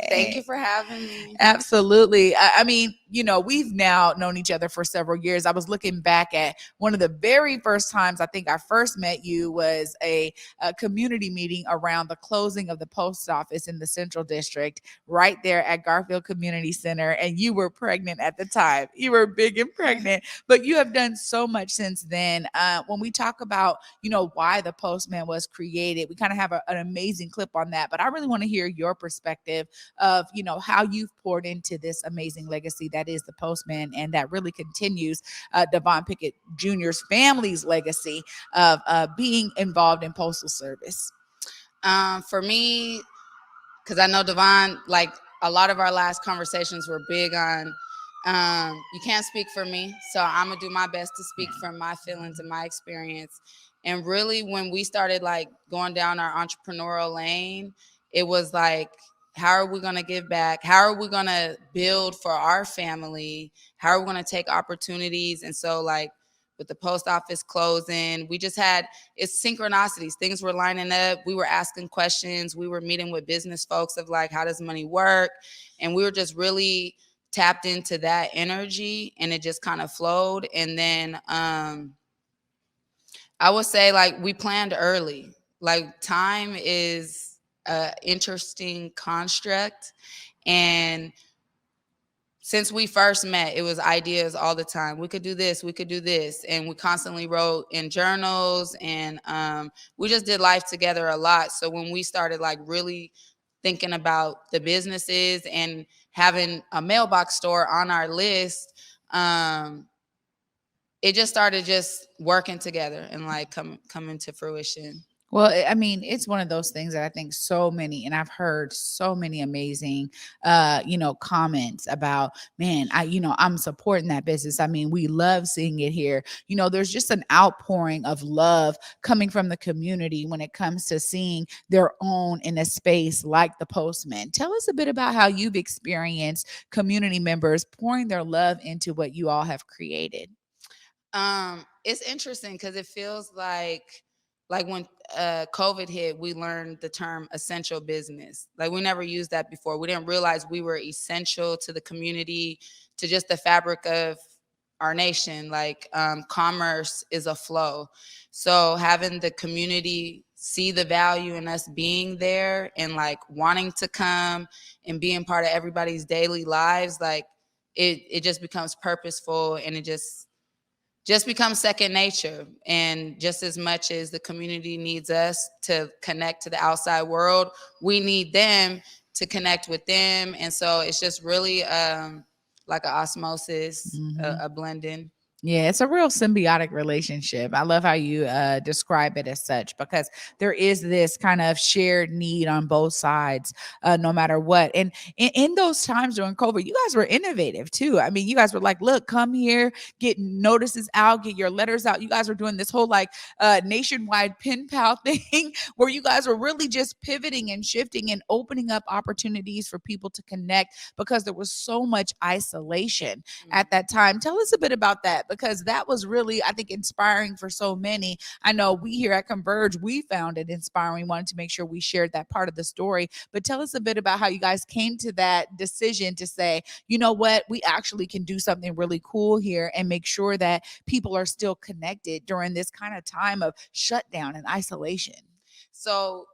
Thank you for having me. Absolutely. I mean, we've now known each other for several years. I was looking back at one of the very first times I think I first met you was a community meeting around the closing of the post office in the Central District, right there at Garfield Community Center. And you were pregnant at the time. You were big and pregnant, but you have done so much since then. When we talk about, why the Postman was created, we kind of have an amazing clip on that. But I really want to hear your perspective of how you've poured into this amazing legacy that is the Postman, and that really continues Devon Pickett Jr.'s family's legacy of being involved in postal service. For me, because I know Devon, like a lot of our last conversations were big on you can't speak for me, so I'm gonna do my best to speak from my feelings and my experience. And really, when we started like going down our entrepreneurial lane, it was like, how are we gonna give back? How are we gonna build for our family? How are we gonna take opportunities? And so, like, with the post office closing, we just had, it's synchronicities. Things were lining up. We were asking questions. We were meeting with business folks of like, how does money work? And we were just really tapped into that energy, and it just kind of flowed. And then I would say like we planned early. Like time is an interesting construct, and since we first met, it was ideas all the time. We could do this, we could do this. And we constantly wrote in journals, and we just did life together a lot. So when we started like really thinking about the businesses and having a mailbox store on our list, it just started just working together and like coming to fruition. Well, I mean, it's one of those things that I think so many, and I've heard so many amazing, comments about, man, I'm supporting that business. I mean, we love seeing it here. There's just an outpouring of love coming from the community when it comes to seeing their own in a space like the Postman. Tell us a bit about how you've experienced community members pouring their love into what you all have created. It's interesting because it feels like when COVID hit, we learned the term essential business. Like we never used that before. We didn't realize we were essential to the community, to just the fabric of our nation. Like commerce is a flow. So having the community see the value in us being there and like wanting to come and being part of everybody's daily lives, like it just becomes purposeful, and it just becomes second nature. And just as much as the community needs us to connect to the outside world, we need them to connect with them. And so it's just really like an osmosis, a blending. Yeah, it's a real symbiotic relationship. I love how you describe it as such, because there is this kind of shared need on both sides, no matter what. And in those times during COVID, you guys were innovative too. I mean, you guys were like, look, come here, get notices out, get your letters out. You guys were doing this whole like nationwide pen pal thing where you guys were really just pivoting and shifting and opening up opportunities for people to connect, because there was so much isolation at that time. Tell us a bit about that, because that was really, I think, inspiring for so many. I know we here at Converge, we found it inspiring. We wanted to make sure we shared that part of the story. But tell us a bit about how you guys came to that decision to say, you know what, we actually can do something really cool here and make sure that people are still connected during this kind of time of shutdown and isolation. So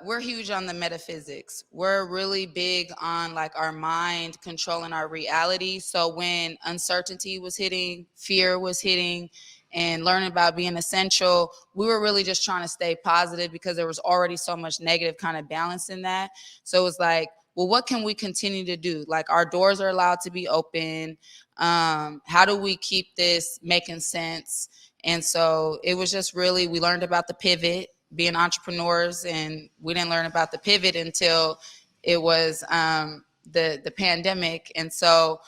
we're huge on the metaphysics. We're really big on like our mind controlling our reality. So when uncertainty was hitting, fear was hitting, and learning about being essential, we were really just trying to stay positive because there was already so much negative kind of balance in that. So it was like, well, what can we continue to do? Like our doors are allowed to be open. How do we keep this making sense? And so it was just really, we learned about the pivot, being entrepreneurs, and we didn't learn about the pivot until it was the pandemic. And so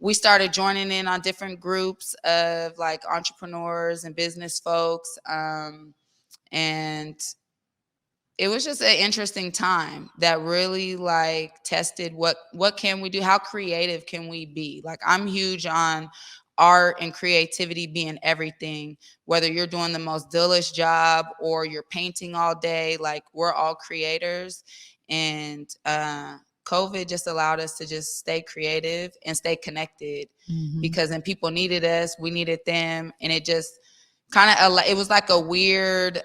we started joining in on different groups of like entrepreneurs and business folks, and it was just an interesting time that really like tested what can we do, how creative can we be. Like I'm huge on art and creativity being everything, whether you're doing the most dullish job or you're painting all day, like we're all creators. And COVID just allowed us to just stay creative and stay connected, Mhm. because then people needed us, we needed them, and it just kind of it was like a weird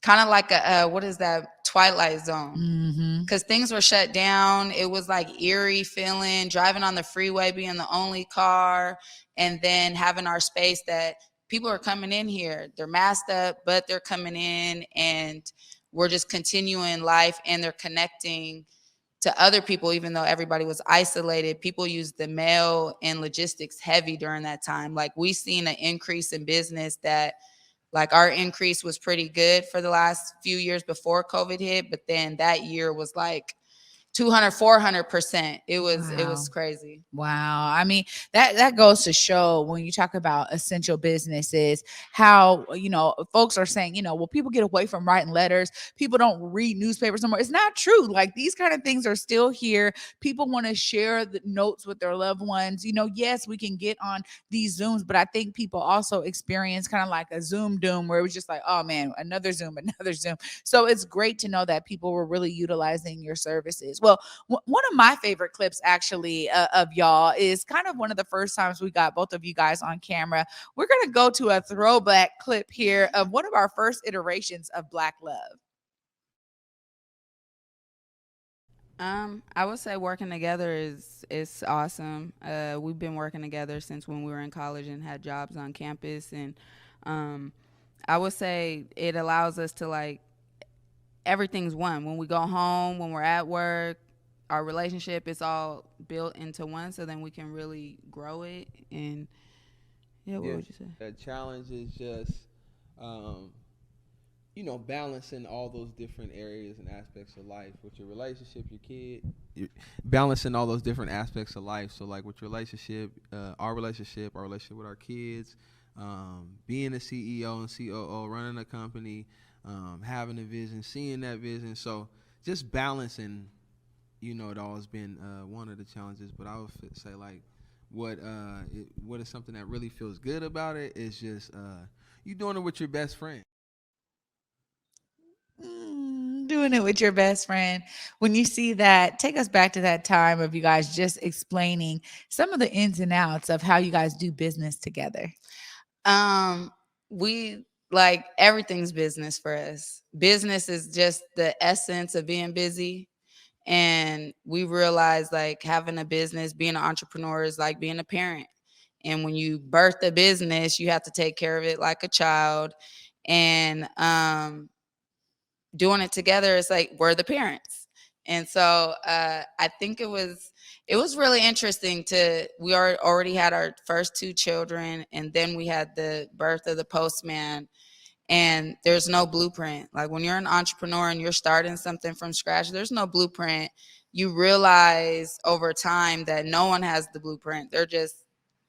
kind of like a what is that, Twilight Zone, Mhm. because things were shut down. It was like eerie feeling driving on the freeway, being the only car, and then having our space that people are coming in here. They're masked up, but they're coming in, and we're just continuing life, and they're connecting to other people, even though everybody was isolated. People used the mail and logistics heavy during that time. Like we seen an increase in business that like our increase was pretty good for the last few years before COVID hit, but then that year was like 200, 400%. It was Wow. crazy. Wow. I mean, that goes to show when you talk about essential businesses, how, folks are saying, well, people get away from writing letters. People don't read newspapers anymore. It's not true. Like these kind of things are still here. People want to share the notes with their loved ones. Yes, we can get on these Zooms, but I think people also experience kind of like a Zoom doom where it was just like, oh man, another Zoom, another Zoom. So it's great to know that people were really utilizing your services. Well, one of my favorite clips actually of y'all is kind of one of the first times we got both of you guys on camera. We're going to go to a throwback clip here of one of our first iterations of Black Love. I would say working together is awesome. We've been working together since when we were in college and had jobs on campus, and um, I would say it allows us to like everything's one. When we go home, when we're at work, our relationship is all built into one. So then we can really grow it. And yeah, what Yeah, would you say? a challenge is just, um, balancing all those different areas and aspects of life with your relationship, your kid, balancing all those different aspects of life. So, like with your relationship, our relationship with our kids, being a CEO and COO, running a company, having a vision, seeing that vision. So, just balancing, it all has been one of the challenges. But I would say, like, what is something that really feels good about it is just you doing it with your best friend. Doing it with your best friend. When you see that, take us back to that time of you guys just explaining some of the ins and outs of how you guys do business together. Um, we like everything's business for us. Business is just the essence of being busy. And we realize like having a business, being an entrepreneur is like being a parent. And when you birth a business, you have to take care of it like a child. And doing it together is like we're the parents. And so I think it was really interesting to already had our first two children, and then we had the birth of the Postman. And there's no blueprint. Like when you're an entrepreneur and you're starting something from scratch, there's no blueprint. You realize over time that no one has the blueprint. They're just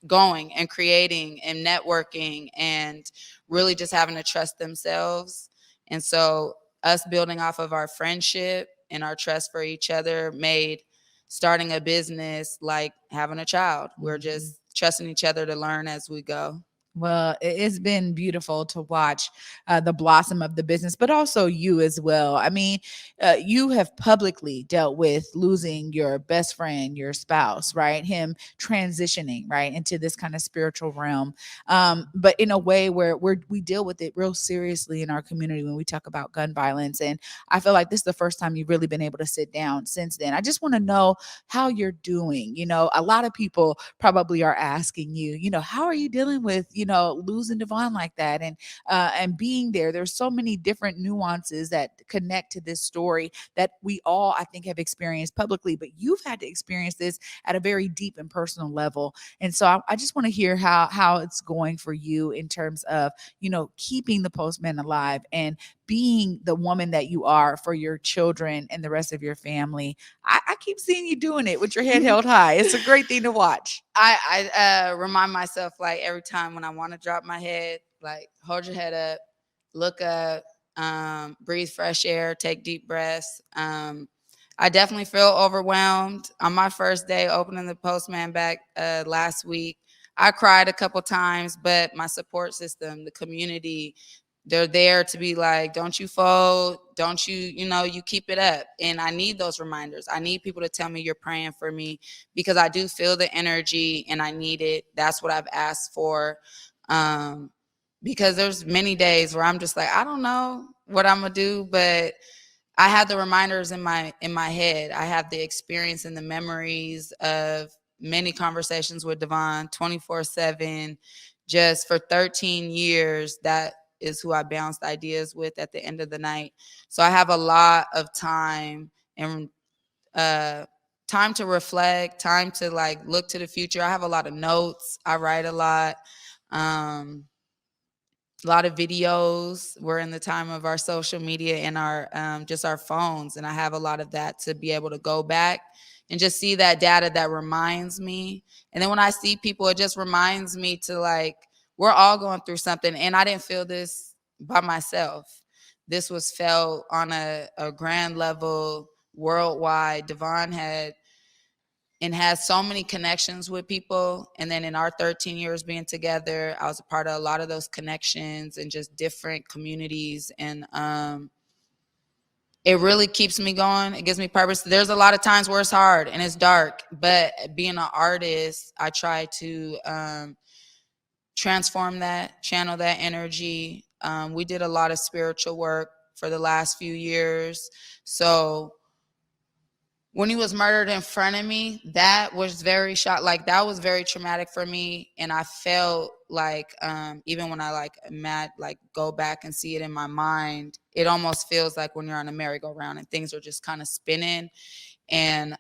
going and creating and networking and really just having to trust themselves. And so us building off of our friendship and our trust for each other made starting a business like having a child. We're Mhm. just trusting each other to learn as we go. Well, it's been beautiful to watch the blossom of the business, but also you as well. I mean, you have publicly dealt with losing your best friend, your spouse, right? Him transitioning, right, into this kind of spiritual realm, but in a way where we deal with it real seriously in our community when we talk about gun violence. And I feel like this is the first time you've really been able to sit down since then. I just want to know how you're doing. A lot of people probably are asking you, how are you dealing with, losing Devon like that, and being there. There's so many different nuances that connect to this story that we all, I think, have experienced publicly, but you've had to experience this at a very deep and personal level. And so I just want to hear how it's going for you in terms of, keeping the Postman alive and being the woman that you are for your children and the rest of your family. I keep seeing you doing it with your head held high. It's a great thing to watch. I remind myself like every time when I want to drop my head, like hold your head up, look up, breathe fresh air, take deep breaths. I definitely feel overwhelmed. On my first day opening the Postman back last week, I cried a couple times, but my support system, the community, They're there to be like, don't you fold, don't you, you keep it up. And I need those reminders. I need people to tell me you're praying for me, because I do feel the energy and I need it. That's what I've asked for. Because there's many days where I'm just like, I don't know what I'm gonna do, but I have the reminders in my head. I have the experience and the memories of many conversations with Devon 24/7, just for 13 years. That is who I bounced ideas with at the end of the night. So I have a lot of time and time to reflect, time to like look to the future. I have a lot of notes. I write a lot. A lot of videos. We're in the time of our social media and our just our phones, and I have a lot of that to be able to go back and just see that data that reminds me. And then when I see people, it just reminds me to like, we're all going through something, and I didn't feel this by myself. This was felt on a grand level, worldwide. Devon had and has so many connections with people. And then in our 13 years being together, I was a part of a lot of those connections and just different communities. And it really keeps me going. It gives me purpose. There's a lot of times where it's hard and it's dark, but being an artist, I try to transform that, channel that energy. We did a lot of spiritual work for the last few years. So when he was murdered in front of me, that was very like that was very traumatic for me. And I felt like even when I like go back and see it in my mind, it almost feels like when you're on a merry-go-round and things are just kind of spinning. And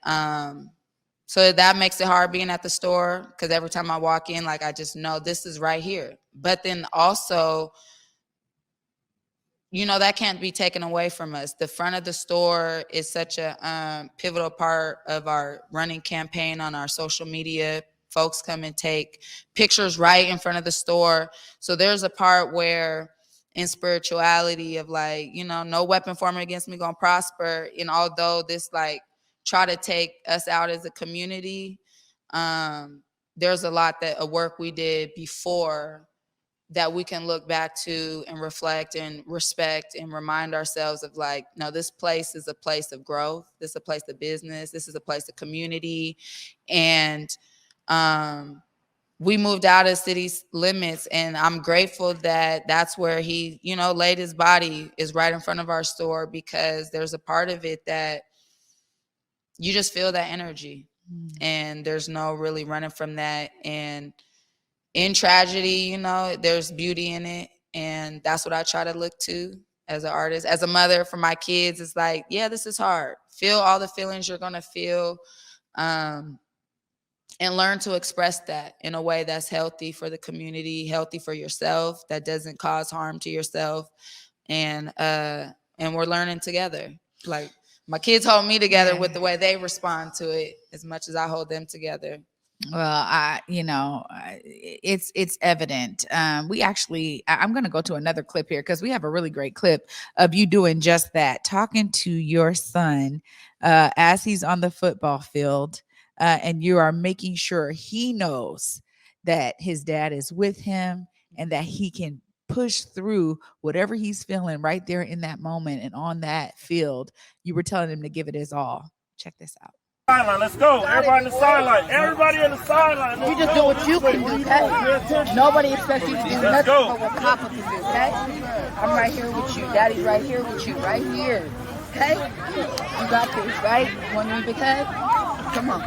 so that makes it hard being at the store, because every time I walk in, like I just know this is right here. But then also, that can't be taken away from us. The front of the store is such a pivotal part of our running campaign on our social media. Folks come and take pictures right in front of the store. So there's a part where in spirituality of like, no weapon formed against me gonna prosper. And although this like try to take us out as a community, there's a lot of work we did before that we can look back to and reflect and respect and remind ourselves of like, no, this place is a place of growth. This is a place of business. This is a place of community. And we moved out of city's limits, and I'm grateful that that's where he, laid his body, is right in front of our store, because there's a part of it that you just feel that energy and there's no really running from that. And in tragedy, there's beauty in it. And that's what I try to look to as an artist, as a mother for my kids. It's like, yeah, this is hard. Feel all the feelings you're going to feel, and learn to express that in a way that's healthy for the community, healthy for yourself, that doesn't cause harm to yourself. And we're learning together. Like my kids hold me together with the way they respond to it as much as I hold them together. Well, it's evident. We actually, I'm going to go to another clip here because we have a really great clip of you doing just that, talking to your son as he's on the football field, and you are making sure he knows that his dad is with him and that he can push through whatever he's feeling right there in that moment and on that field. You were telling him to give it his all. Check this out. Sideline, let's go. Everybody in the sideline. Everybody in the sideline. You just do what you can do, okay? Nobody expects you to do nothing but what Papa can do, okay? I'm right here with you. Daddy's right here with you, right here. Okay? You got this, right? You want me, big head? Come on.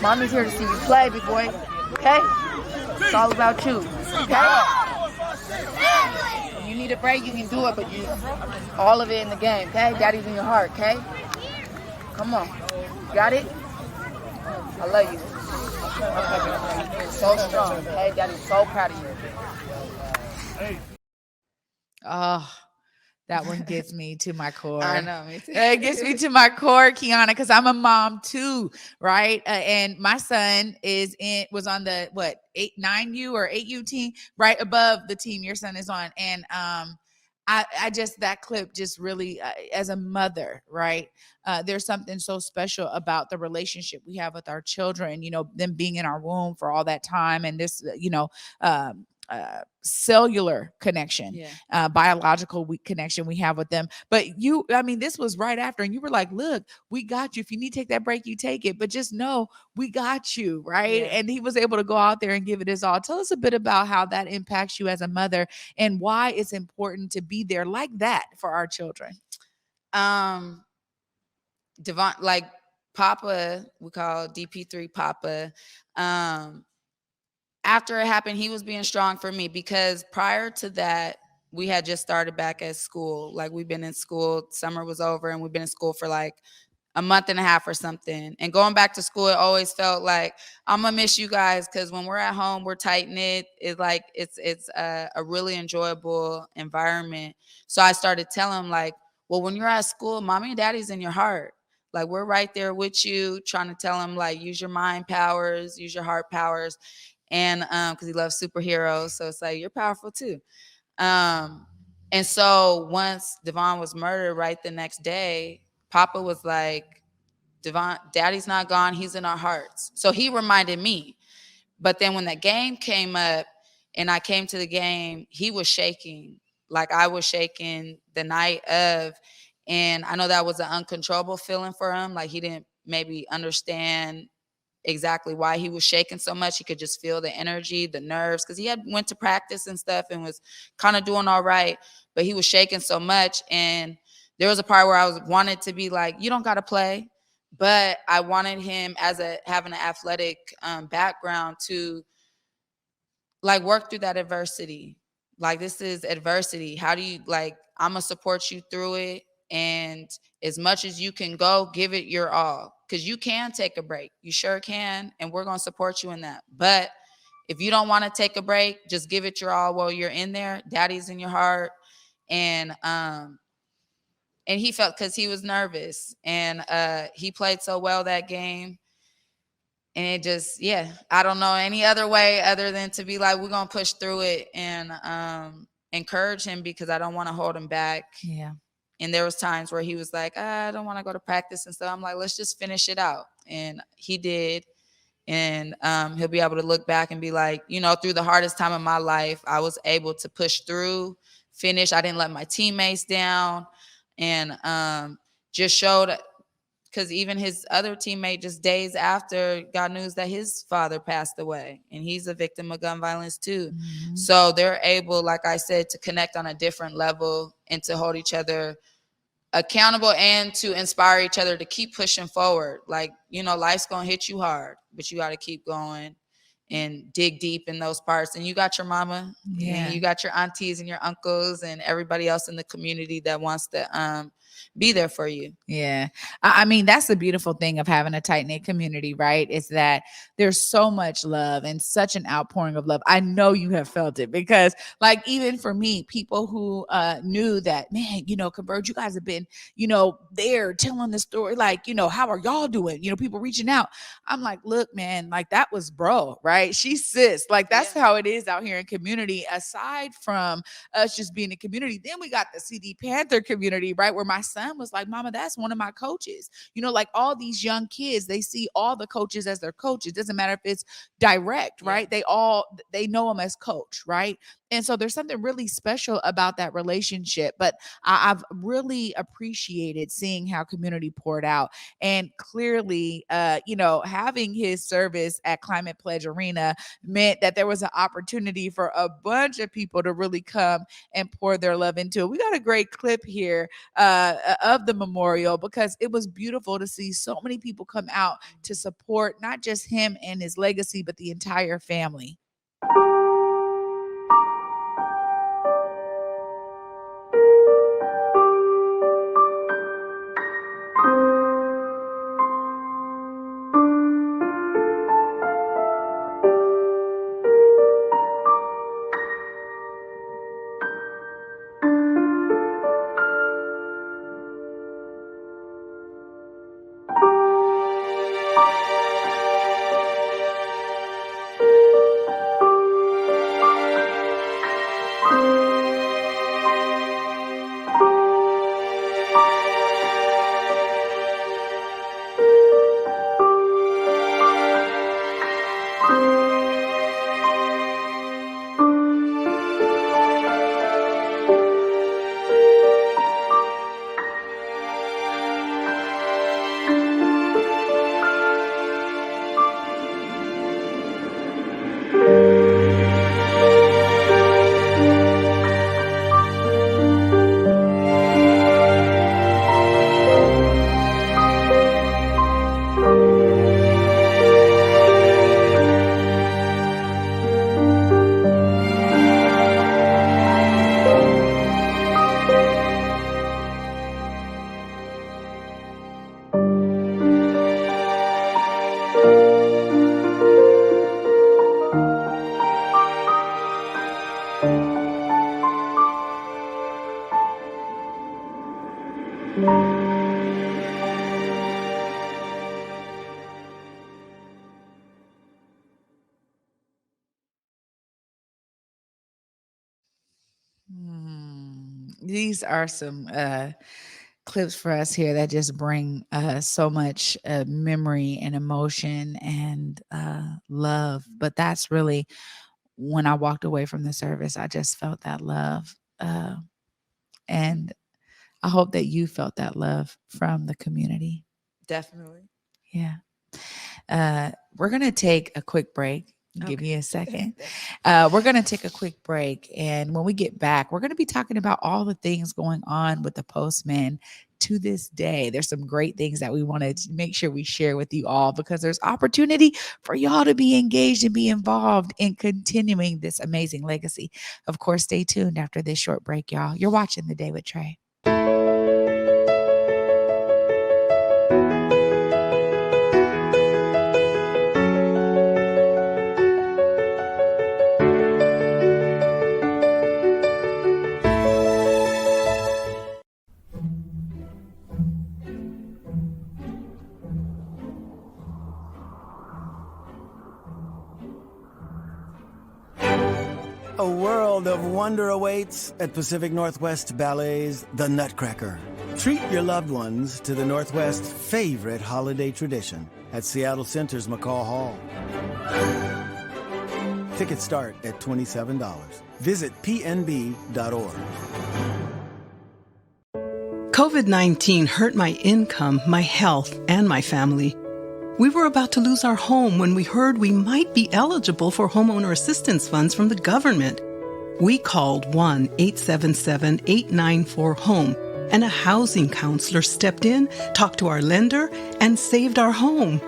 Mommy's here to see you play, big boy. Okay? It's all about you. Okay? You need a break, you can do it, but you all of it in the game, okay? Daddy's in your heart, okay? Come on. Got it? I love you. Okay, you're so strong, okay? Daddy's so proud of you. Oh, that one gets me to my core. I know, me too. It gets me to my core, Keanna, because I'm a mom too, right? And my son was on the 9U or 8U team, right above the team your son is on, and I just, that clip just really, as a mother, right? There's something so special about the relationship we have with our children, them being in our womb for all that time. And this, cellular connection, Yeah. biological connection we have with them. But this was right after, and you were like, look, we got you. If you need to take that break, you take it, but just know we got you, right? Yeah. And he was able to go out there and give it his all. Tell us a bit about how that impacts you as a mother and why it's important to be there like that for our children. Devon, like Papa, we call DP3 Papa. After it happened, he was being strong for me because prior to that, we had just started back at school. Like we've been in school, summer was over, and we've been in school for like a month and a half or something. And going back to school, it always felt like I'm gonna miss you guys because when we're at home, we're tight knit. It's a really enjoyable environment. So I started telling him like, well, when you're at school, mommy and daddy's in your heart. Like we're right there with you, trying to tell him like use your mind powers, use your heart powers, and because he loves superheroes, so it's like you're powerful too. And so once Devon was murdered, right the next day, Papa was like, Devon, Daddy's not gone. He's in our hearts. So he reminded me. But then when that game came up and I came to the game, he was shaking like I was shaking the night of. And I know that was an uncontrollable feeling for him. Like he didn't maybe understand exactly why he was shaking so much. He could just feel the energy, the nerves, because he had went to practice and stuff and was kind of doing all right, but he was shaking so much. And there was a part where I wanted to be like, you don't got to play, but I wanted him as having an athletic background to like work through that adversity. Like this is adversity. How do you like? I'm gonna support you through it, and as much as you can go, give it your all because you can take a break. You sure can, and we're gonna support you in that. But if you don't want to take a break, just give it your all while you're in there. Daddy's in your heart, and he felt because he was nervous, and he played so well that game. And it just, yeah, I don't know any other way other than to be like, we're going to push through it and encourage him because I don't want to hold him back. Yeah. And there was times where he was like, I don't want to go to practice and stuff. I'm like, let's just finish it out. And he did. And he'll be able to look back and be like, through the hardest time of my life, I was able to push through, finish. I didn't let my teammates down, and just showed, because even his other teammate just days after got news that his father passed away, and he's a victim of gun violence too. Mm-hmm. So they're able, like I said, to connect on a different level and to hold each other accountable and to inspire each other to keep pushing forward. Like, life's going to hit you hard, but you got to keep going and dig deep in those parts. And you got your mama, and you got your aunties and your uncles and everybody else in the community that wants to be there for you. Yeah. I mean, that's the beautiful thing of having a tight-knit community, right? Is that there's so much love and such an outpouring of love. I know you have felt it because, like, even for me, people who knew that, man, Converge, you guys have been, there telling the story, like, how are y'all doing? People reaching out. I'm like, look, man, like that was bro, right? She's sis. Like, that's how it is out here in community. Aside from us just being a community, then we got the CD Panther community, right? Where my son was like, mama, that's one of my coaches. Like all these young kids, they see all the coaches as their coaches. Doesn't matter if it's direct, right? They know them as coach, right? And so there's something really special about that relationship. But I've really appreciated seeing how community poured out. And clearly, having his service at Climate Pledge Arena meant that there was an opportunity for a bunch of people to really come and pour their love into it. We got a great clip here of the memorial because it was beautiful to see so many people come out to support not just him and his legacy, but the entire family. These are some clips for us here that just bring so much memory and emotion and love. But that's really when I walked away from the service, I just felt that love. And I hope that you felt that love from the community. Definitely. Yeah. We're going to take a quick break. Give you a second. We're going to take a quick break. And when we get back, we're going to be talking about all the things going on with the Postman to this day. There's some great things that we want to make sure we share with you all because there's opportunity for y'all to be engaged and be involved in continuing this amazing legacy. Of course, stay tuned after this short break, y'all. You're watching The Day with Trae. A world of wonder awaits at Pacific Northwest Ballet's The Nutcracker. Treat your loved ones to the Northwest's favorite holiday tradition at Seattle Center's McCall Hall. Tickets start at $27. Visit pnb.org. COVID-19 hurt my income, my health, and my family. We were about to lose our home when we heard we might be eligible for homeowner assistance funds from the government. We called 1-877-894-HOME, and a housing counselor stepped in, talked to our lender, and saved our home.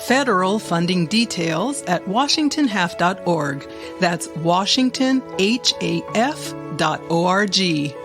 Federal funding details at washingtonhalf.org. That's washingtonhaf.org.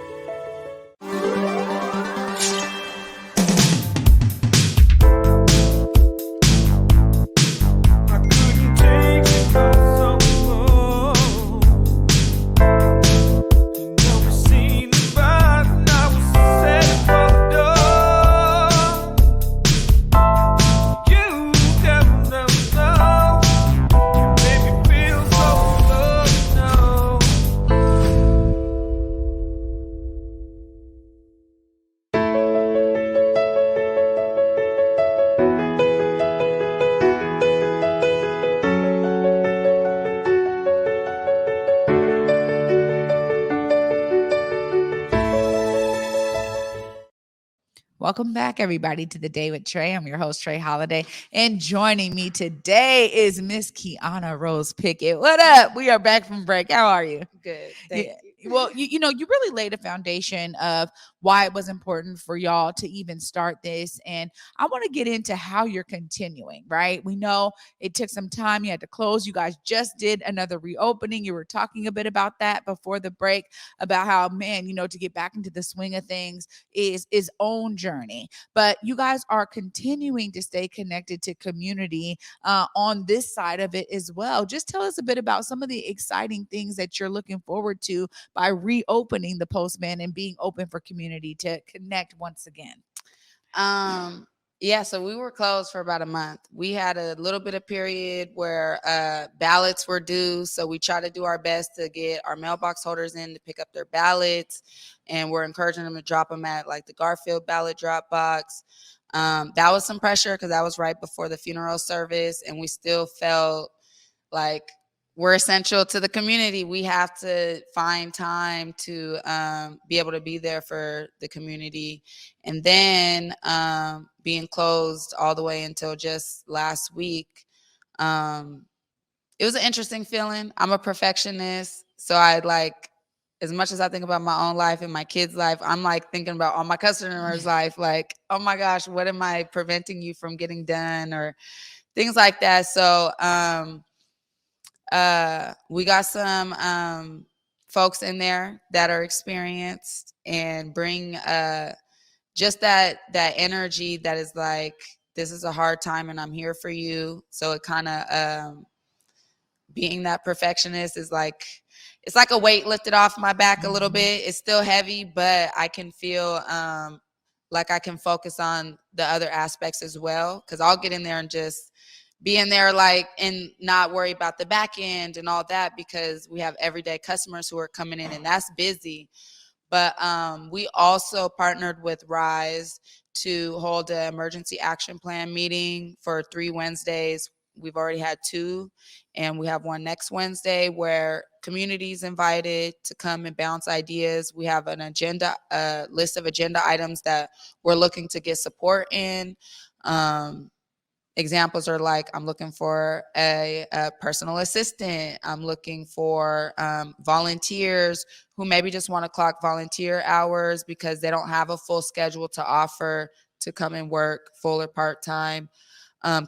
Welcome back, everybody, to The Day with Trae. I'm your host, Trae Holiday, and joining me today is Miss Keanna Rose Pickett. What up? We are back from break. How are you? Good. Thank you. Well, you know, you really laid a foundation of why it was important for y'all to even start this. And I want to get into how you're continuing, right? We know it took some time. You had to close. You guys just did another reopening. You were talking a bit about that before the break, about how, man, you know, to get back into the swing of things is its own journey. But you guys are continuing to stay connected to community on this side of it as well. Just tell us a bit about some of the exciting things that you're looking forward to by reopening the Postman and being open for community to connect once again. Yeah, so we were closed for about a month. We had a little bit of period where ballots were due, so we tried to do our best to get our mailbox holders in to pick up their ballots, and we're encouraging them to drop them at like the Garfield ballot drop box. That was some pressure because that was right before the funeral service, and we still felt like we're essential to the community. We have to find time to be able to be there for the community. And then being closed all the way until just last week, it was an interesting feeling. I'm a perfectionist. So I like, as much as I think about my own life and my kids' life, I'm like thinking about all my customers' life. Like, oh my gosh, what am I preventing you from getting done or things like that. So, we got some folks in there that are experienced and bring just that energy that is like, this is a hard time and I'm here for you. So it kind of being that perfectionist is like, it's like a weight lifted off my back a little bit. It's still heavy, but I can feel like I can focus on the other aspects as well, because I'll get in there and just be in there like and not worry about the back end and all that, because we have everyday customers who are coming in and that's busy. But we also partnered with Rise to hold an emergency action plan meeting for 3 Wednesdays. We've already had 2, and we have one next Wednesday where communities invited to come and bounce ideas. We have an agenda, a list of agenda items that we're looking to get support in. Examples are like, I'm looking for a personal assistant. I'm looking for volunteers who maybe just want to clock volunteer hours because they don't have a full schedule to offer to come and work full or part-time.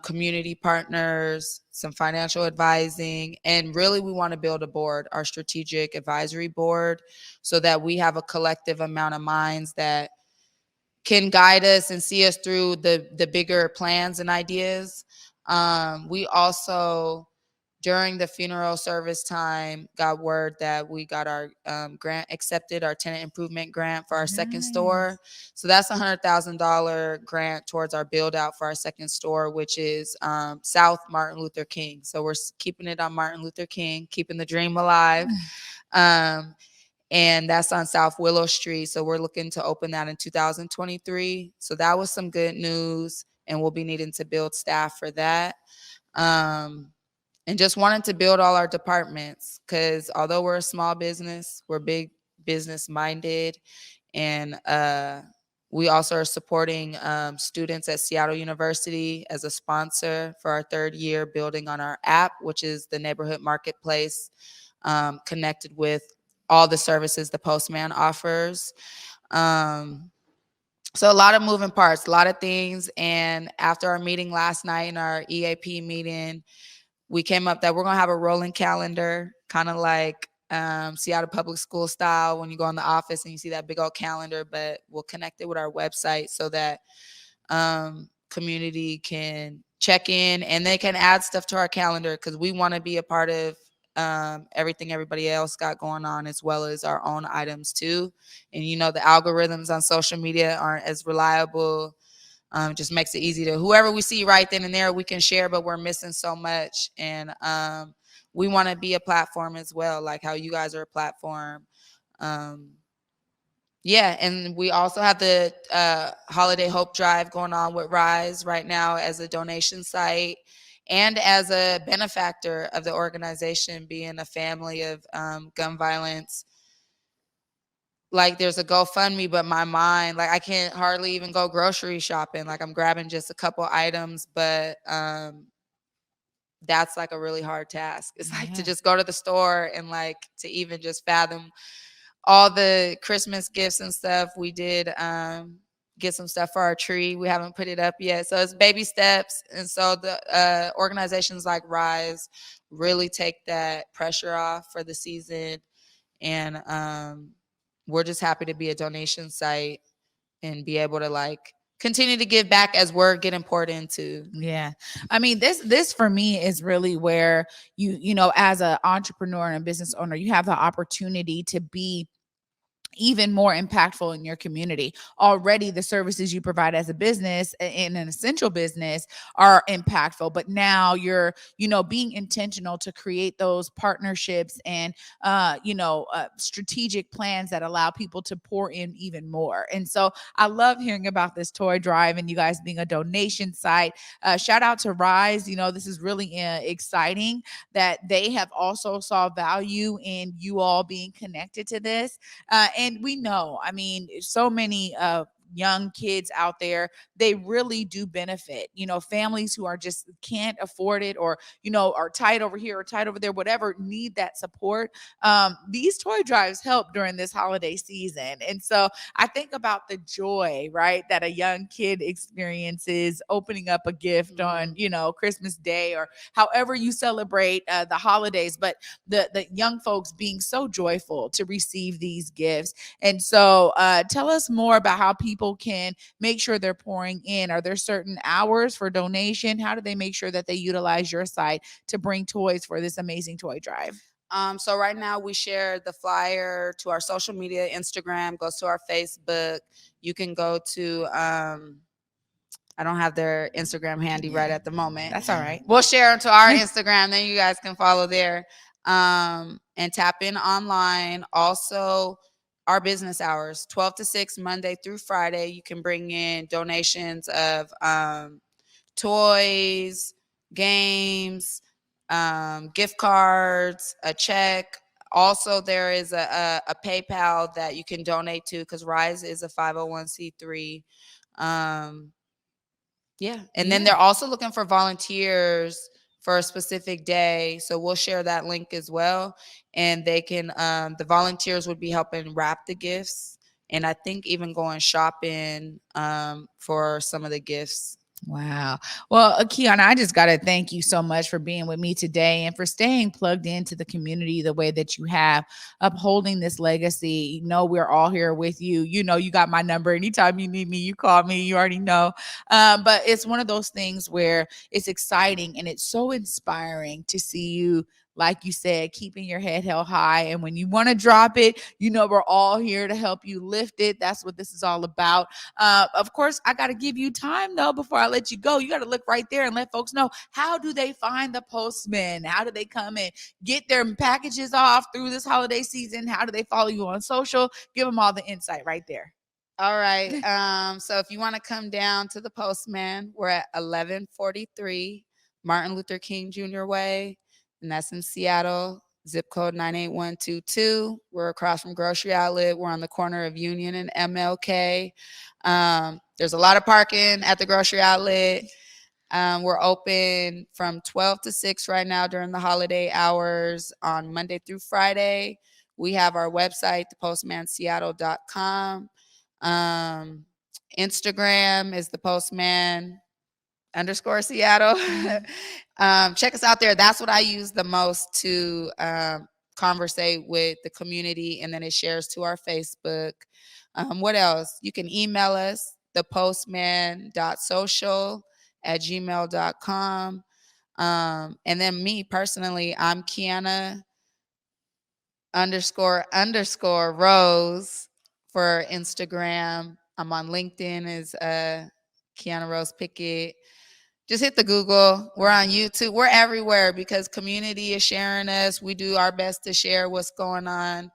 Community partners, some financial advising, and really we want to build a board, our strategic advisory board, so that we have a collective amount of minds that can guide us and see us through the bigger plans and ideas. We also, during the funeral service time, got word that we got our grant accepted, our tenant improvement grant for our second store. So that's $100,000 grant towards our build out for our second store, which is South Martin Luther King. So we're keeping it on Martin Luther King, keeping the dream alive. And that's on South Willow Street. So we're looking to open that in 2023. So that was some good news, and we'll be needing to build staff for that. And just wanted to build all our departments because although we're a small business, we're big business minded. And we also are supporting students at Seattle University as a sponsor for our 3rd year, building on our app, which is the neighborhood marketplace, connected with all the services the Postman offers. So a lot of moving parts, a lot of things. And after our meeting last night, in our EAP meeting, we came up that we're going to have a rolling calendar, kind of like Seattle Public School style when you go in the office and you see that big old calendar, but we'll connect it with our website so that community can check in and they can add stuff to our calendar because we want to be a part of everything everybody else got going on, as well as our own items too. And you know, the algorithms on social media aren't as reliable. Just makes it easy to whoever we see right then and there we can share, but we're missing so much. And we want to be a platform as well, like how you guys are a platform. Yeah, and we also have the Holiday Hope Drive going on with Rise right now as a donation site and as a benefactor of the organization, being a family of gun violence. Like there's a GoFundMe, but my mind, like I can't hardly even go grocery shopping. Like I'm grabbing just a couple items, but that's like a really hard task. It's like to just go to the store and like to even just fathom all the Christmas gifts and stuff. We did get some stuff for our tree. We haven't put it up yet. So it's baby steps. And so the organizations like Rise really take that pressure off for the season. And we're just happy to be a donation site and be able to like continue to give back as we're getting poured into. Yeah. I mean, this for me is really where you know, as an entrepreneur and a business owner, you have the opportunity to be even more impactful in your community. Already the services you provide as a business in an essential business are impactful, but now you're, you know, being intentional to create those partnerships and, strategic plans that allow people to pour in even more. And so I love hearing about this toy drive and you guys being a donation site. Shout out to Rise. You know, this is really exciting that they have also saw value in you all being connected to this. And we know, I mean, so many young kids out there, they really do benefit, you know, families who are just can't afford it or, you know, are tight over here or tight over there, whatever, need that support. These toy drives help during this holiday season. And so I think about the joy, right, that a young kid experiences opening up a gift on, you know, Christmas Day or however you celebrate the holidays, but the young folks being so joyful to receive these gifts. And so tell us more about how people can make sure they're pouring in. Are there certain hours for donation? How do they make sure that they utilize your site to bring toys for this amazing toy drive? So right now we share the flyer to our social media. Instagram goes to our Facebook. You can go to I don't have their Instagram handy right at the moment. That's all right. We'll share them to our Instagram, then you guys can follow there and tap in online. Also, our business hours, 12 to 6, Monday through Friday. You can bring in donations of toys, games, gift cards, a check. Also, there is a PayPal that you can donate to because Rise is a 501c3. Um, yeah. And then they're also looking for volunteers for a specific day. So we'll share that link as well. And they can, the volunteers would be helping wrap the gifts. And I think even going shopping for some of the gifts. Wow. Well, Keanna, I just got to thank you so much for being with me today and for staying plugged into the community the way that you have, upholding this legacy. You know, we're all here with you. You know, you got my number. Anytime you need me, you call me. You already know. But it's one of those things where it's exciting and it's so inspiring to see you, like you said, keeping your head held high. And when you want to drop it, you know, we're all here to help you lift it. That's what this is all about. Of course, I got to give you time, though, before I let you go. You got to look right there and let folks know, how do they find the Postman? How do they come and get their packages off through this holiday season? How do they follow you on social? Give them all the insight right there. All right. So if you want to come down to the Postman, we're at 1143 Martin Luther King Jr. Way, and that's in Seattle, zip code 98122. We're across from Grocery Outlet. We're on the corner of Union and MLK. There's a lot of parking at the Grocery Outlet. We're open from 12 to 6 right now during the holiday hours on Monday through Friday. We have our website, thepostmanseattle.com. Instagram is the Postman _Seattle. Check us out there. That's what I use the most to conversate with the community, and then it shares to our Facebook. What else? You can email us, thepostman.social@gmail.com. And then me personally, I'm Keanna __ Rose for Instagram. I'm on LinkedIn as Keanna Rose Pickett. Just hit the Google. We're on YouTube. We're everywhere because community is sharing us. We do our best to share what's going on.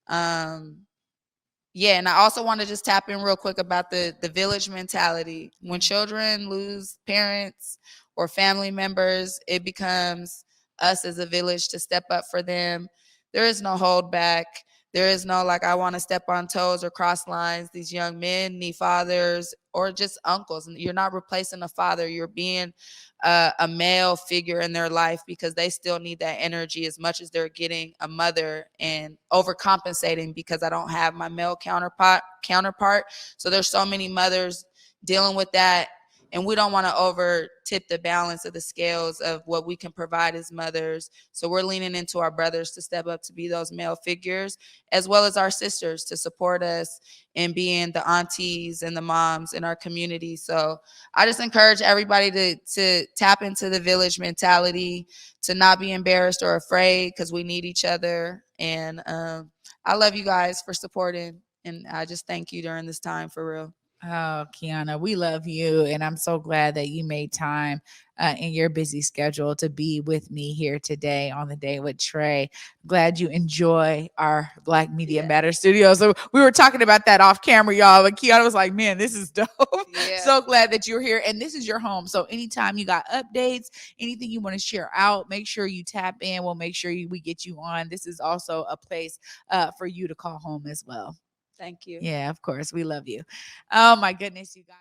Yeah, and I also want to just tap in real quick about the village mentality. When children lose parents or family members, it becomes us as a village to step up for them. There is no hold back. There is no like, I want to step on toes or cross lines. These young men need fathers or just uncles. And you're not replacing a father. You're being a male figure in their life because they still need that energy as much as they're getting a mother, and overcompensating because I don't have my male counterpart. So there's so many mothers dealing with that. And we don't want to over tip the balance of the scales of what we can provide as mothers. So we're leaning into our brothers to step up to be those male figures, as well as our sisters to support us in being the aunties and the moms in our community. So I just encourage everybody to tap into the village mentality, to not be embarrassed or afraid, because we need each other. And I love you guys for supporting. And I just thank you during this time, for real. Oh, Keanna, we love you. And I'm so glad that you made time in your busy schedule to be with me here today on the day with Trae. Glad you enjoy our Black Media Matter studio. So we were talking about that off camera, y'all. But Keanna was like, man, this is dope. Yeah. So glad that you're here. And this is your home. So anytime you got updates, anything you want to share out, make sure you tap in. We'll make sure we get you on. This is also a place for you to call home as well. Thank you. Yeah, of course. We love you. Oh, my goodness, you guys.